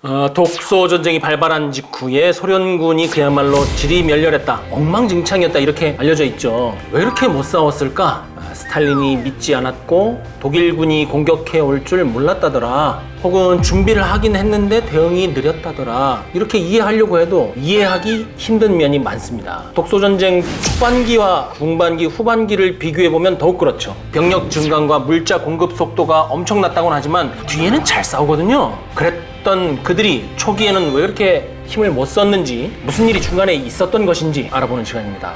독소 전쟁이 발발한 직후에 소련군이 그야말로 지리멸렬했다, 엉망진창이었다 이렇게 알려져 있죠. 왜 이렇게 못 싸웠을까? 스탈린이 믿지 않았고 독일군이 공격해 올 줄 몰랐다더라, 혹은 준비를 하긴 했는데 대응이 느렸다더라, 이렇게 이해하려고 해도 이해하기 힘든 면이 많습니다. 독소전쟁 초반기와 중반기, 후반기를 비교해보면 더욱 그렇죠. 병력 증강과 물자 공급 속도가 엄청났다고는 하지만 뒤에는 잘 싸우거든요. 그랬던 그들이 초기에는 왜 이렇게 힘을 못 썼는지, 무슨 일이 중간에 있었던 것인지 알아보는 시간입니다.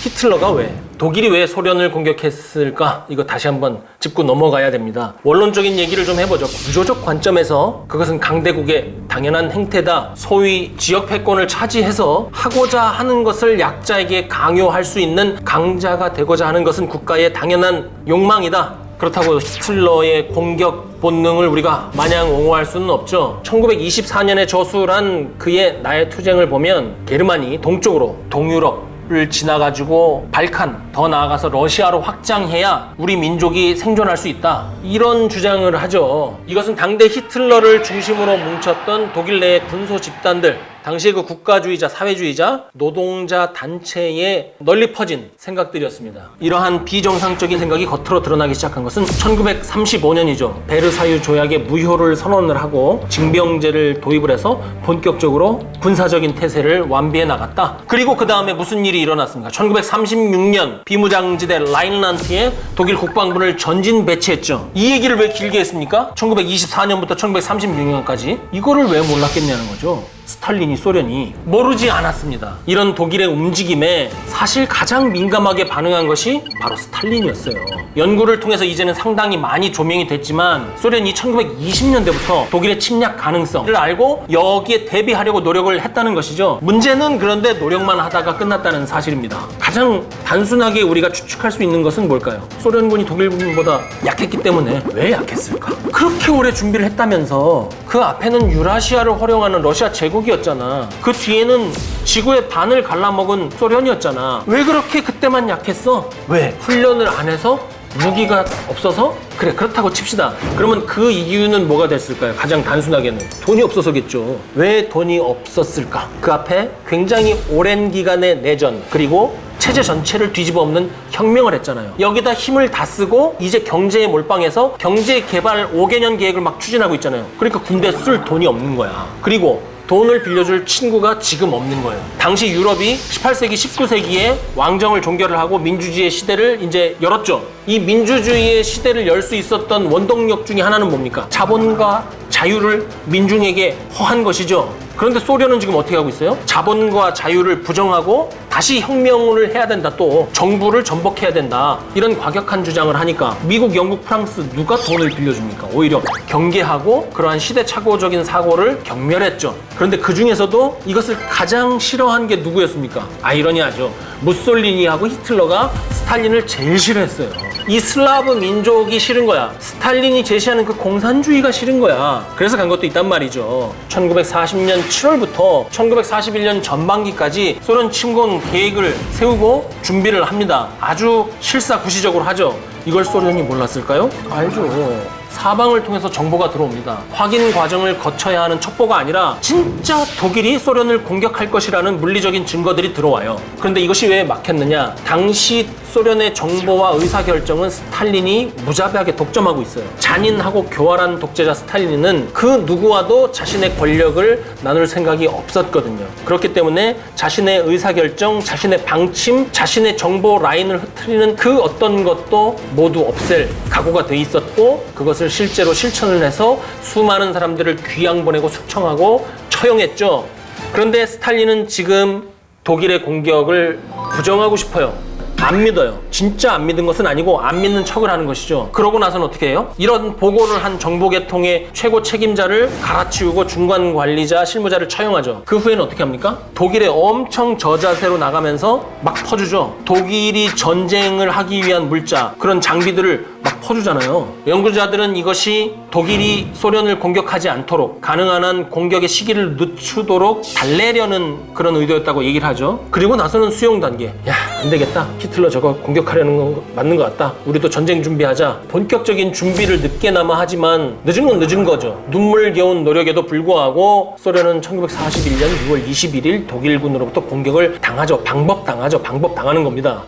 히틀러가 독일이 왜 소련을 공격했을까? 이거 다시 한번 짚고 넘어가야 됩니다. 원론적인 얘기를 좀 해보죠. 구조적 관점에서 그것은 강대국의 당연한 행태다. 소위 지역 패권을 차지해서 하고자 하는 것을 약자에게 강요할 수 있는 강자가 되고자 하는 것은 국가의 당연한 욕망이다. 그렇다고 히틀러의 공격 본능을 우리가 마냥 옹호할 수는 없죠. 1924년에 저술한 그의 나의 투쟁을 보면 게르만이 동쪽으로 동유럽을 지나가지고 발칸, 더 나아가서 러시아로 확장해야 우리 민족이 생존할 수 있다, 이런 주장을 하죠. 이것은 당대 히틀러를 중심으로 뭉쳤던 독일 내의 군소 집단들, 당시의 그 국가주의자, 사회주의자, 노동자 단체에 널리 퍼진 생각들이었습니다. 이러한 비정상적인 생각이 겉으로 드러나기 시작한 것은 1935년이죠. 베르사유 조약의 무효를 선언을 하고 징병제를 도입을 해서 본격적으로 군사적인 태세를 완비해 나갔다. 그리고 그 다음에 무슨 일이 일어났습니까? 1936년 비무장지대 라인란트에 독일 국방부를 전진 배치했죠. 이 얘기를 왜 길게 했습니까? 1924년부터 1936년까지 이거를 왜 몰랐겠냐는 거죠. 스탈린이, 소련이 모르지 않았습니다. 이런 독일의 움직임에 사실 가장 민감하게 반응한 것이 바로 스탈린이었어요. 연구를 통해서 이제는 상당히 많이 조명이 됐지만 소련이 1920년대부터 독일의 침략 가능성을 알고 여기에 대비하려고 노력을 했다는 것이죠. 문제는 그런데 노력만 하다가 끝났다는 사실입니다. 가장 단순하게 우리가 추측할 수 있는 것은 뭘까요? 소련군이 독일군보다 약했기 때문에. 왜 약했을까? 그렇게 오래 준비를 했다면서 그 앞에는 유라시아를 활용하는 러시아 제국이었잖아. 그 뒤에는 지구의 반을 갈라먹은 소련이었잖아. 왜 그렇게 그때만 약했어? 왜? 훈련을 안 해서? 무기가 없어서? 그래, 그렇다고 칩시다. 그러면 그 이유는 뭐가 됐을까요? 가장 단순하게는 돈이 없어서겠죠. 왜 돈이 없었을까? 그 앞에 굉장히 오랜 기간의 내전, 그리고 체제 전체를 뒤집어 엎는 혁명을 했잖아요. 여기다 힘을 다 쓰고 이제 경제에 몰빵해서 경제 개발 5개년 계획을 막 추진하고 있잖아요. 그러니까 군대 쓸 돈이 없는 거야. 그리고 돈을 빌려줄 친구가 지금 없는 거예요. 당시 유럽이 18세기, 19세기에 왕정을 종결을 하고 민주주의의 시대를 이제 열었죠. 이 민주주의의 시대를 열 수 있었던 원동력 중에 하나는 뭡니까? 자본과 자유를 민중에게 허한 것이죠. 그런데 소련은 지금 어떻게 하고 있어요? 자본과 자유를 부정하고 다시 혁명을 해야 된다, 또 정부를 전복해야 된다, 이런 과격한 주장을 하니까 미국, 영국, 프랑스 누가 돈을 빌려줍니까? 오히려 경계하고 그러한 시대착오적인 사고를 경멸했죠. 그런데 그 중에서도 이것을 가장 싫어한 게 누구였습니까? 아이러니하죠. 무솔리니하고 히틀러가 스탈린을 제일 싫어했어요. 이 슬라브 민족이 싫은 거야. 스탈린이 제시하는 그 공산주의가 싫은 거야. 그래서 간 것도 있단 말이죠. 1940년 7월부터 1941년 전반기까지 소련 침공 계획을 세우고 준비를 합니다. 아주 실사구시적으로 하죠. 이걸 소련이 몰랐을까요? 알죠. 사방을 통해서 정보가 들어옵니다. 확인 과정을 거쳐야 하는 첩보가 아니라 진짜 독일이 소련을 공격할 것이라는 물리적인 증거들이 들어와요. 그런데 이것이 왜 막혔느냐? 당시 소련의 정보와 의사결정은 스탈린이 무자비하게 독점하고 있어요. 잔인하고 교활한 독재자 스탈린은 그 누구와도 자신의 권력을 나눌 생각이 없었거든요. 그렇기 때문에 자신의 의사결정, 자신의 방침, 자신의 정보 라인을 흐트리는 그 어떤 것도 모두 없앨 각오가 돼 있었고, 그것을 실제로 실천을 해서 수많은 사람들을 귀양 보내고 숙청하고 처형했죠. 그런데 스탈린은 지금 독일의 공격을 부정하고 싶어요. 안 믿어요. 진짜 안 믿은 것은 아니고 안 믿는 척을 하는 것이죠. 그러고 나서는 어떻게 해요? 이런 보고를 한 정보계통의 최고 책임자를 갈아치우고 중간 관리자, 실무자를 처형하죠. 그 후에는 어떻게 합니까? 독일에 엄청 저자세로 나가면서 막 퍼주죠. 독일이 전쟁을 하기 위한 물자, 그런 장비들을 막 퍼주잖아요. 연구자들은 이것이 독일이 소련을 공격하지 않도록 가능한 한 공격의 시기를 늦추도록 달래려는 그런 의도였다고 얘기를 하죠. 그리고 나서는 수용 단계. 야, 안 되겠다. 히틀러 저거 공격하려는 거 맞는 것 같다. 우리도 전쟁 준비하자. 본격적인 준비를 늦게나마 하지만 늦은 건 늦은 거죠. 눈물겨운 노력에도 불구하고 소련은 1941년 6월 21일 독일군으로부터 공격을 당하죠. 방법당하는 겁니다.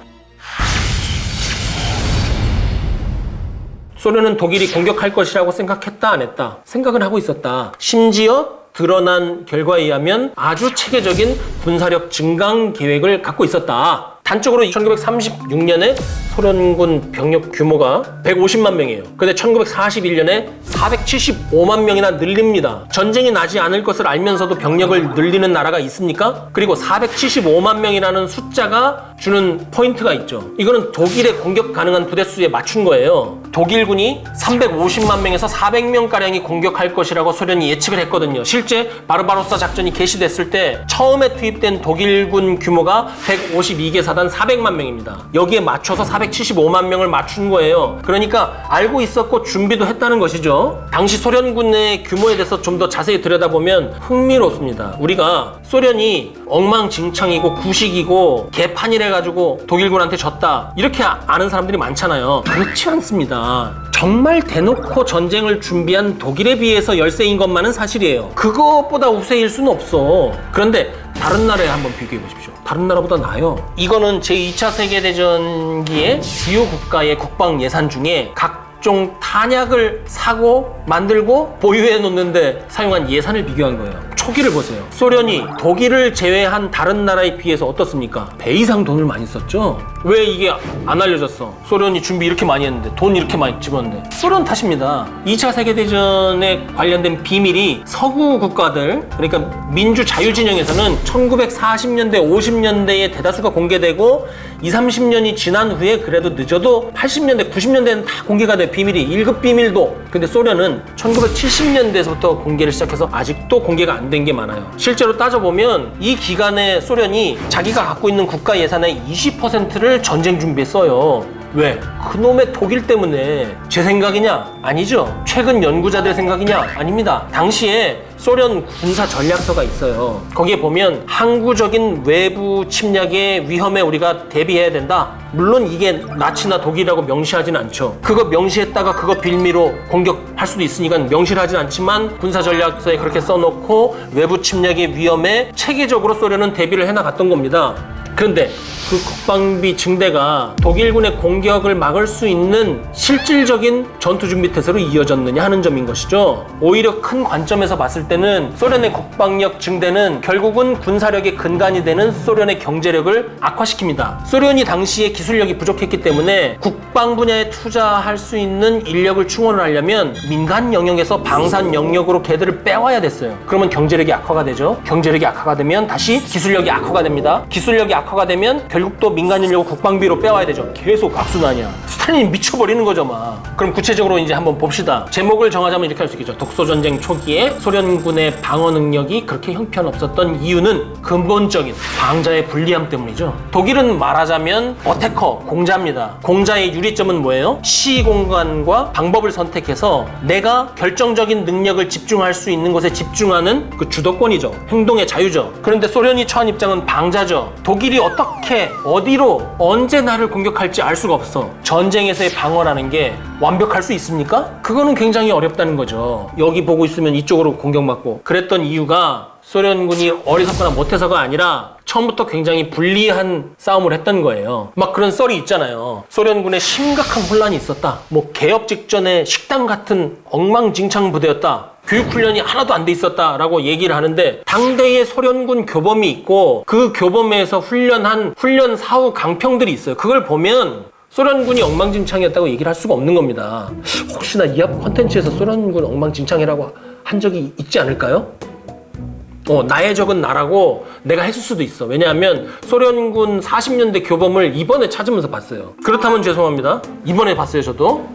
소련은 독일이 공격할 것이라고 생각했다, 안 했다? 생각은 하고 있었다. 심지어 드러난 결과에 의하면 아주 체계적인 군사력 증강 계획을 갖고 있었다. 단적으로 1936년에 소련군 병력 규모가 150만 명이에요. 근데 1941년에 475만 명이나 늘립니다. 전쟁이 나지 않을 것을 알면서도 병력을 늘리는 나라가 있습니까? 그리고 475만 명이라는 숫자가 주는 포인트가 있죠. 이거는 독일의 공격 가능한 부대 수에 맞춘 거예요. 독일군이 350만 명에서 400명가량이 공격할 것이라고 소련이 예측을 했거든요. 실제 바르바로사 작전이 개시됐을 때 처음에 투입된 독일군 규모가 152개 사단 400만 명입니다. 여기에 맞춰서 475만 명을 맞춘 거예요. 그러니까 알고 있었고 준비도 했다는 것이죠. 당시 소련군의 규모에 대해서 좀 더 자세히 들여다보면 흥미롭습니다. 우리가 소련이 엉망진창이고 구식이고 개판이래가지고 독일군한테 졌다 이렇게 아는 사람들이 많잖아요. 그렇지 않습니다. 정말 대놓고 전쟁을 준비한 독일에 비해서 열세인 것만은 사실이에요. 그것보다 우세일 수는 없어. 그런데 다른 나라에 한번 비교해 보십시오. 다른 나라보다 나아요. 이거는 제2차 세계대전기에 주요 국가의 국방 예산 중에 각종 탄약을 사고 만들고 보유해 놓는데 사용한 예산을 비교한 거예요. 초기를 보세요. 소련이 독일을 제외한 다른 나라에 비해서 어떻습니까? 배 이상 돈을 많이 썼죠? 왜 이게 안 알려졌어? 소련이 준비 이렇게 많이 했는데 돈 이렇게 많이 집었는데 소련 탓입니다. 2차 세계대전에 관련된 비밀이 서구 국가들, 그러니까 민주자유진영에서는 1940년대, 50년대에 대다수가 공개되고 20, 30년이 지난 후에 그래도 늦어도 80년대, 90년대는 다 공개가 돼. 비밀이 1급 비밀도. 근데 소련은 1970년대에서부터 공개를 시작해서 아직도 공개가 안 된 게 많아요. 실제로 따져보면 이 기간에 소련이 자기가 갖고 있는 국가 예산의 20%를 전쟁 준비에 써요. 왜? 그놈의 독일 때문에. 제 생각이냐? 아니죠. 최근 연구자들 생각이냐? 아닙니다. 당시에 소련 군사 전략서가 있어요. 거기에 보면 항구적인 외부 침략의 위험에 우리가 대비해야 된다. 물론 이게 나치나 독일이라고 명시하지는 않죠. 그거 명시했다가 그거 빌미로 공격할 수도 있으니까 명시를 하진 않지만 군사 전략서에 그렇게 써놓고 외부 침략의 위험에 체계적으로 소련은 대비를 해나갔던 겁니다. 그런데 그 국방비 증대가 독일군의 공격을 막을 수 있는 실질적인 전투준비 태세로 이어졌느냐 하는 점인 것이죠. 오히려 큰 관점에서 봤을 때는 소련의 국방력 증대는 결국은 군사력의 근간이 되는 소련의 경제력을 악화시킵니다. 소련이 당시에 기술력이 부족했기 때문에 국방 분야에 투자할 수 있는 인력을 충원을 하려면 민간 영역에서 방산 영역으로 걔들을 빼와야 됐어요. 그러면 경제력이 악화가 되죠. 경제력이 악화가 되면 다시 기술력이 악화가 됩니다. 기술력이 악화가 되면 결국 또 민간 인력을 국방비로 빼와야 되죠. 계속 악순환이야. 스탈린이 미쳐버리는 거죠, 막. 그럼 구체적으로 이제 한번 봅시다. 제목을 정하자면 이렇게 할 수 있겠죠. 독소전쟁 초기에 소련군의 방어 능력이 그렇게 형편없었던 이유는 근본적인 방자의 불리함 때문이죠. 독일은 말하자면 어태커, 공자입니다. 공자의 유리점은 뭐예요? 시공간과 방법을 선택해서 내가 결정적인 능력을 집중할 수 있는 곳에 집중하는 그 주도권이죠. 행동의 자유죠. 그런데 소련이 처한 입장은 방자죠. 독일이 어떻게, 어디로, 언제 나를 공격할지 알 수가 없어. 전쟁에서의 방어라는 게 완벽할 수 있습니까? 그거는 굉장히 어렵다는 거죠. 여기 보고 있으면 이쪽으로 공격받고. 그랬던 이유가 소련군이 어리석거나 못해서가 아니라 처음부터 굉장히 불리한 싸움을 했던 거예요. 막 그런 썰이 있잖아요. 소련군에 심각한 혼란이 있었다. 뭐 개업 직전에 식당 같은 엉망진창 부대였다. 교육훈련이 하나도 안 돼 있었다라고 얘기를 하는데 당대의 소련군 교범이 있고 그 교범에서 훈련한 훈련 사후 강평들이 있어요. 그걸 보면 소련군이 엉망진창이었다고 얘기를 할 수가 없는 겁니다. 혹시나 이합 콘텐츠에서 소련군 엉망진창이라고 한 적이 있지 않을까요? 나의 적은 나라고 내가 했을 수도 있어. 왜냐하면 소련군 40년대 교범을 이번에 찾으면서 봤어요. 그렇다면 죄송합니다. 이번에 봤어요, 저도.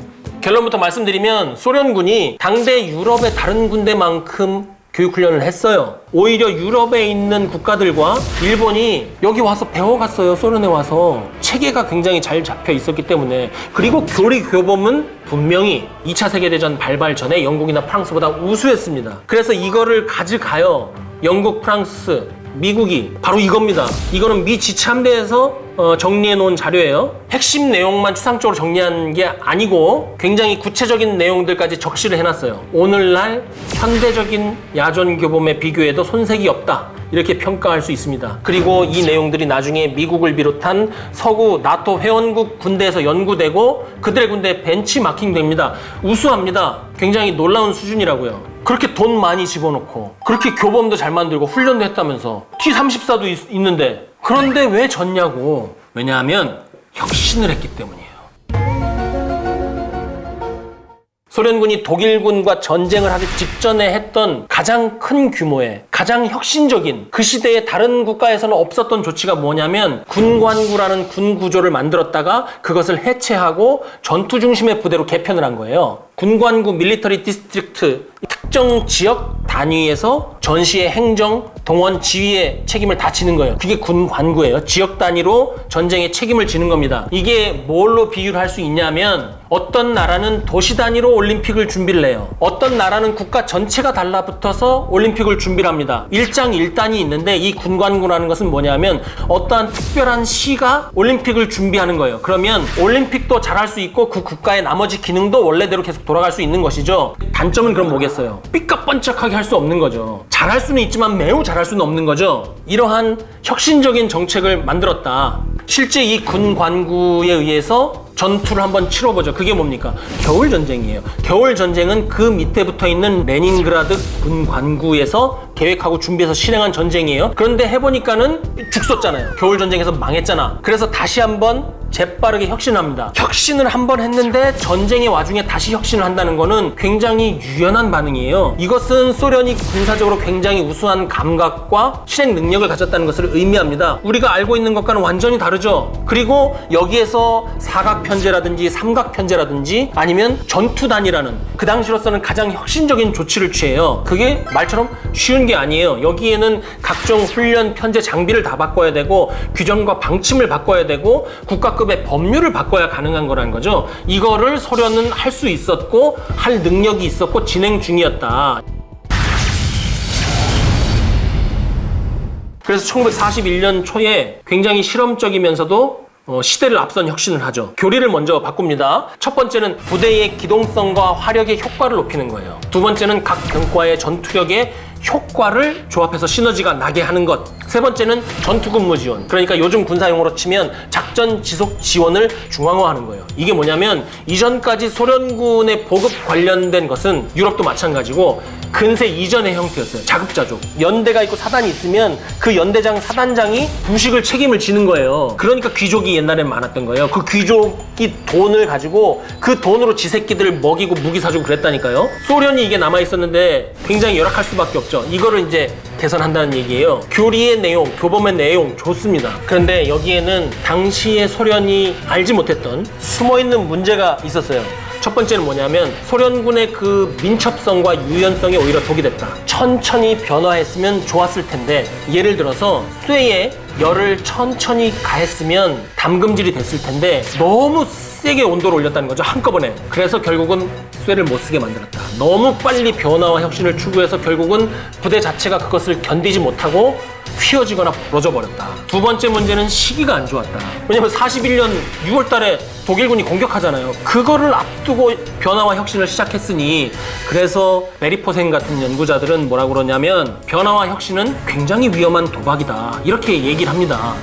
결론부터 말씀드리면 소련군이 당대 유럽의 다른 군대만큼 교육훈련을 했어요. 오히려 유럽에 있는 국가들과 일본이 여기 와서 배워갔어요. 소련에 와서. 체계가 굉장히 잘 잡혀 있었기 때문에. 그리고 교리 교범은 분명히 2차 세계대전 발발 전에 영국이나 프랑스보다 우수했습니다. 그래서 이거를 가져가요. 영국, 프랑스, 미국이 바로 이겁니다. 이거는 미 지참대에서 정리해 놓은 자료예요. 핵심 내용만 추상적으로 정리한 게 아니고 굉장히 구체적인 내용들까지 적시를 해놨어요. 오늘날 현대적인 야전 교범에 비교해도 손색이 없다, 이렇게 평가할 수 있습니다. 그리고 이 내용들이 나중에 미국을 비롯한 서구 나토 회원국 군대에서 연구되고 그들의 군대에 벤치마킹 됩니다. 우수합니다. 굉장히 놀라운 수준이라고요. 그렇게 돈 많이 집어넣고 그렇게 교범도 잘 만들고 훈련도 했다면서 T-34도 있는데, 그런데 왜 졌냐고. 왜냐하면 혁신을 했기 때문이에요. 소련군이 독일군과 전쟁을 하기 직전에 했던 가장 큰 규모의, 가장 혁신적인, 그 시대에 다른 국가에서는 없었던 조치가 뭐냐면 군관구라는 군 구조를 만들었다가 그것을 해체하고 전투 중심의 부대로 개편을 한 거예요. 군관구 밀리터리 디스트릭트, 특정 지역 단위에서 전시의 행정, 동원, 지휘의 책임을 다 지는 거예요. 그게 군관구예요. 지역 단위로 전쟁의 책임을 지는 겁니다. 이게 뭘로 비유를 할 수 있냐면, 어떤 나라는 도시 단위로 올림픽을 준비를 해요. 어떤 나라는 국가 전체가 달라붙어서 올림픽을 준비를 합니다. 일장 일단이 있는데, 이 군관구라는 것은 뭐냐면 어떠한 특별한 시가 올림픽을 준비하는 거예요. 그러면 올림픽도 잘할 수 있고 그 국가의 나머지 기능도 원래대로 계속 돌아갈 수 있는 것이죠. 단점은 그럼 뭐겠어요? 삐까뻔쩍하게 할 수 없는 거죠. 잘할 수는 있지만 매우 잘할 수는 없는 거죠. 이러한 혁신적인 정책을 만들었다. 실제 이 군관구에 의해서 전투를 한번 치러보죠. 그게 뭡니까? 겨울전쟁이에요. 겨울전쟁은 그 밑에 붙어있는 레닌그라드 군관구에서 계획하고 준비해서 실행한 전쟁이에요. 그런데 해보니까는 죽었잖아요. 겨울전쟁에서 망했잖아. 그래서 다시 한번 재빠르게 혁신합니다. 혁신을 한번 했는데 전쟁의 와중에 다시 혁신을 한다는 거는 굉장히 유연한 반응이에요. 이것은 소련이 군사적으로 굉장히 우수한 감각과 실행 능력을 가졌다는 것을 의미합니다. 우리가 알고 있는 것과는 완전히 다르죠. 그리고 여기에서 사각편제라든지 삼각편제라든지 아니면 전투단이라는, 그 당시로서는 가장 혁신적인 조치를 취해요. 그게 말처럼 쉬운 게 아니에요. 여기에는 각종 훈련, 편제, 장비를 다 바꿔야 되고 규정과 방침을 바꿔야 되고 국가급의 법률을 바꿔야 가능한 거라는 거죠. 이거를 소련은 할 수 있었고 할 능력이 있었고 진행 중이었다. 그래서 1941년 초에 굉장히 실험적이면서도 시대를 앞선 혁신을 하죠. 교리를 먼저 바꿉니다. 첫 번째는 부대의 기동성과 화력의 효과를 높이는 거예요. 두 번째는 각 병과의 전투력의 효과를 조합해서 시너지가 나게 하는 것. 세 번째는 전투근무 지원. 그러니까 요즘 군사용어로 치면 작전 지속 지원을 중앙화하는 거예요. 이게 뭐냐면 이전까지 소련군의 보급 관련된 것은 유럽도 마찬가지고 근세 이전의 형태였어요. 자급자족. 연대가 있고 사단이 있으면 그 연대장, 사단장이 부식을 책임을 지는 거예요. 그러니까 귀족이 옛날엔 많았던 거예요. 그 귀족이 돈을 가지고 그 돈으로 지 새끼들을 먹이고 무기 사주고 그랬다니까요. 소련이 이게 남아있었는데 굉장히 열악할 수밖에 없죠. 이거를 이제 개선한다는 얘기예요. 교리의 내용, 교범의 내용 좋습니다. 그런데 여기에는 당시의 소련이 알지 못했던 숨어있는 문제가 있었어요. 첫 번째는 뭐냐면 소련군의 그 민첩성과 유연성이 오히려 독이 됐다. 천천히 변화했으면 좋았을 텐데, 예를 들어서 쇠에 열을 천천히 가했으면 담금질이 됐을 텐데 너무 세게 온도를 올렸다는 거죠, 한꺼번에. 그래서 결국은 쇠를 못 쓰게 만들었다. 너무 빨리 변화와 혁신을 추구해서 결국은 부대 자체가 그것을 견디지 못하고 휘어지거나 부러져 버렸다. 두 번째 문제는 시기가 안 좋았다. 왜냐면 41년 6월 달에 독일군이 공격하잖아요. 그거를 앞두고 변화와 혁신을 시작했으니, 그래서 메리포생 같은 연구자들은 뭐라고 그러냐면 변화와 혁신은 굉장히 위험한 도박이다, 이렇게 얘기를 합니다.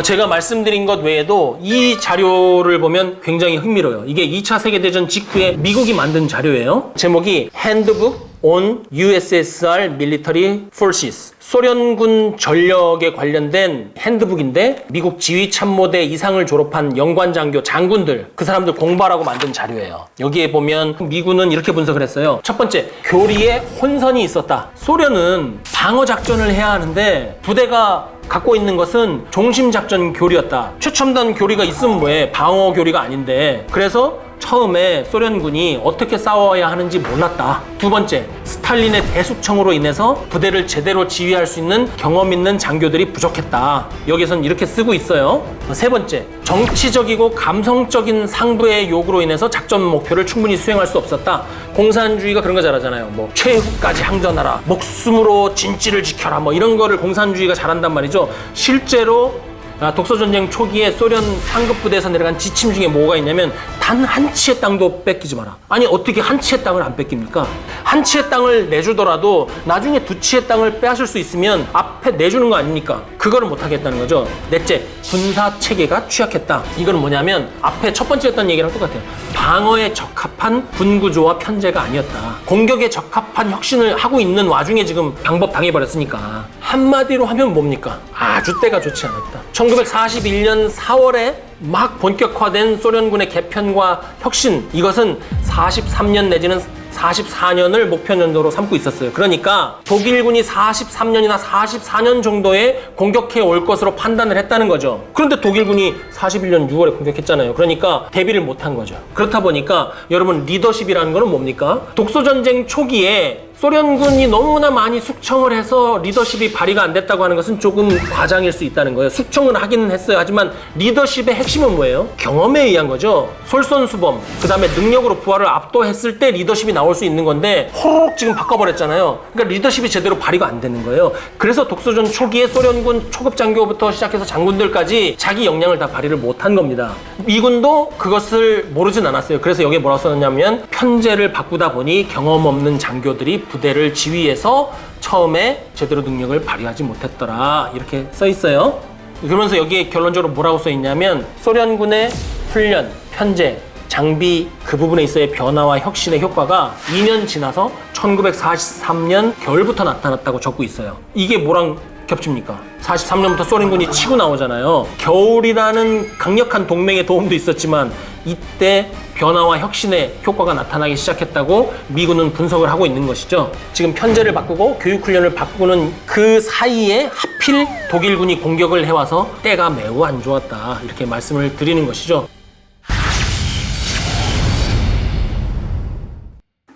제가 말씀드린 것 외에도 이 자료를 보면 굉장히 흥미로워요. 이게 2차 세계대전 직후에 미국이 만든 자료예요. 제목이 Handbook on USSR Military Forces, 소련군 전력에 관련된 핸드북인데 미국 지휘참모대 이상을 졸업한 영관장교 장군들, 그 사람들 공부하라고 만든 자료예요. 여기에 보면 미군은 이렇게 분석을 했어요. 첫 번째, 교리에 혼선이 있었다. 소련은 방어작전을 해야 하는데 부대가 갖고 있는 것은 종심작전 교리였다. 최첨단 교리가 있으면 뭐해, 방어 교리가 아닌데. 그래서 처음에 소련군이 어떻게 싸워야 하는지 몰랐다. 두 번째, 스탈린의 대숙청으로 인해서 부대를 제대로 지휘할 수 있는 경험 있는 장교들이 부족했다. 여기선 이렇게 쓰고 있어요. 세 번째, 정치적이고 감성적인 상부의 요구로 인해서 작전 목표를 충분히 수행할 수 없었다. 공산주의가 그런 거 잘하잖아요. 뭐 최후까지 항전하라, 목숨으로 진지를 지켜라, 뭐 이런 거를 공산주의가 잘한단 말이죠. 실제로 독소전쟁 초기에 소련 상급 부대에서 내려간 지침 중에 뭐가 있냐면 단 한 치의 땅도 뺏기지 마라. 아니 어떻게 한 치의 땅을 안 뺏깁니까? 한 치의 땅을 내주더라도 나중에 두 치의 땅을 빼앗을 수 있으면 앞에 내주는 거 아닙니까? 그거를 못 하겠다는 거죠. 넷째, 군사 체계가 취약했다. 이건 뭐냐면 앞에 첫 번째 했던 얘기랑 똑같아요. 방어에 적합한 군구조와 편제가 아니었다. 공격에 적합한 혁신을 하고 있는 와중에 지금 방법 당해버렸으니까 한마디로 하면 뭡니까? 아주 때가 좋지 않았다. 1941년 4월에 막 본격화된 소련군의 개편과 혁신, 이것은 43년 내지는 44년을 목표 연도로 삼고 있었어요. 그러니까 독일군이 43년이나 44년 정도에 공격해 올 것으로 판단을 했다는 거죠. 그런데 독일군이 41년 6월에 공격했잖아요. 그러니까 대비를 못한 거죠. 그렇다 보니까 여러분, 리더십이라는 거는 뭡니까? 독소전쟁 초기에 소련군이 너무나 많이 숙청을 해서 리더십이 발휘가 안 됐다고 하는 것은 조금 과장일 수 있다는 거예요. 숙청은 하기는 했어요. 하지만 리더십의 핵심은 뭐예요? 경험에 의한 거죠. 솔선수범, 그 다음에 능력으로 부하를 압도했을 때 리더십이 나올 수 있는 건데 호로록 지금 바꿔버렸잖아요. 그러니까 리더십이 제대로 발휘가 안 되는 거예요. 그래서 독소전 초기에 소련군 초급 장교부터 시작해서 장군들까지 자기 역량을 다 발휘를 못한 겁니다. 미군도 그것을 모르진 않았어요. 그래서 여기에 뭐라고 써놨냐면 편제를 바꾸다 보니 경험 없는 장교들이 부대를 지휘해서 처음에 제대로 능력을 발휘하지 못했더라, 이렇게 써 있어요. 그러면서 여기에 결론적으로 뭐라고 써 있냐면 소련군의 훈련, 편제, 장비 그 부분에 있어의 변화와 혁신의 효과가 2년 지나서 1943년 겨울부터 나타났다고 적고 있어요. 이게 뭐랑 겹칩니까? 43년부터 소련군이 치고 나오잖아요. 겨울이라는 강력한 동맹의 도움도 있었지만 이때 변화와 혁신의 효과가 나타나기 시작했다고 미군은 분석을 하고 있는 것이죠. 지금 편제를 바꾸고 교육훈련을 바꾸는 그 사이에 하필 독일군이 공격을 해와서 때가 매우 안 좋았다, 이렇게 말씀을 드리는 것이죠.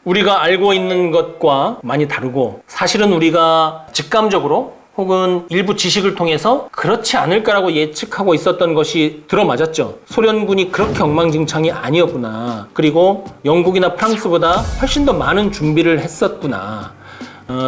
우리가 알고 있는 것과 많이 다르고, 사실은 우리가 직감적으로 혹은 일부 지식을 통해서 그렇지 않을까라고 예측하고 있었던 것이 들어맞았죠. 소련군이 그렇게 엉망진창이 아니었구나. 그리고 영국이나 프랑스보다 훨씬 더 많은 준비를 했었구나.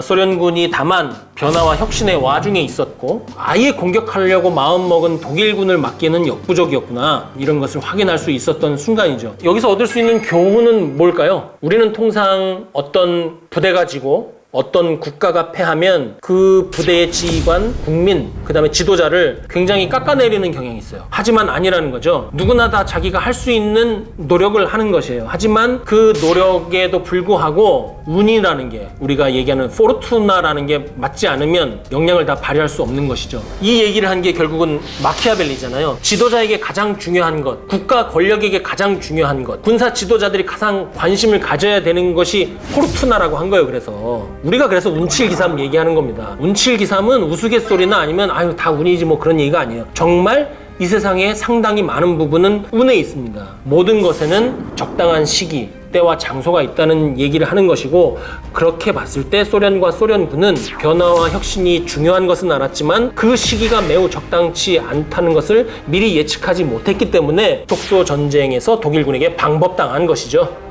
소련군이 다만 변화와 혁신의 와중에 있었고 아예 공격하려고 마음먹은 독일군을 막기는 역부족이었구나, 이런 것을 확인할 수 있었던 순간이죠. 여기서 얻을 수 있는 교훈은 뭘까요? 우리는 통상 어떤 부대가 지고 어떤 국가가 패하면 그 부대의 지휘관, 국민, 그 다음에 지도자를 굉장히 깎아내리는 경향이 있어요. 하지만 아니라는 거죠. 누구나 다 자기가 할 수 있는 노력을 하는 것이에요. 하지만 그 노력에도 불구하고 운이라는 게, 우리가 얘기하는 포르투나라는 게 맞지 않으면 역량을 다 발휘할 수 없는 것이죠. 이 얘기를 한 게 결국은 마키아벨리잖아요. 지도자에게 가장 중요한 것, 국가 권력에게 가장 중요한 것, 군사 지도자들이 가장 관심을 가져야 되는 것이 포르투나라고 한 거예요. 우리가 그래서 운칠기삼 얘기하는 겁니다. 운칠기삼은 우스갯소리나 아니면 아유 다 운이지 뭐 그런 얘기가 아니에요. 정말 이 세상에 상당히 많은 부분은 운에 있습니다. 모든 것에는 적당한 시기, 때와 장소가 있다는 얘기를 하는 것이고, 그렇게 봤을 때 소련과 소련군은 변화와 혁신이 중요한 것은 알았지만 그 시기가 매우 적당치 않다는 것을 미리 예측하지 못했기 때문에 독소 전쟁에서 독일군에게 방법당한 것이죠.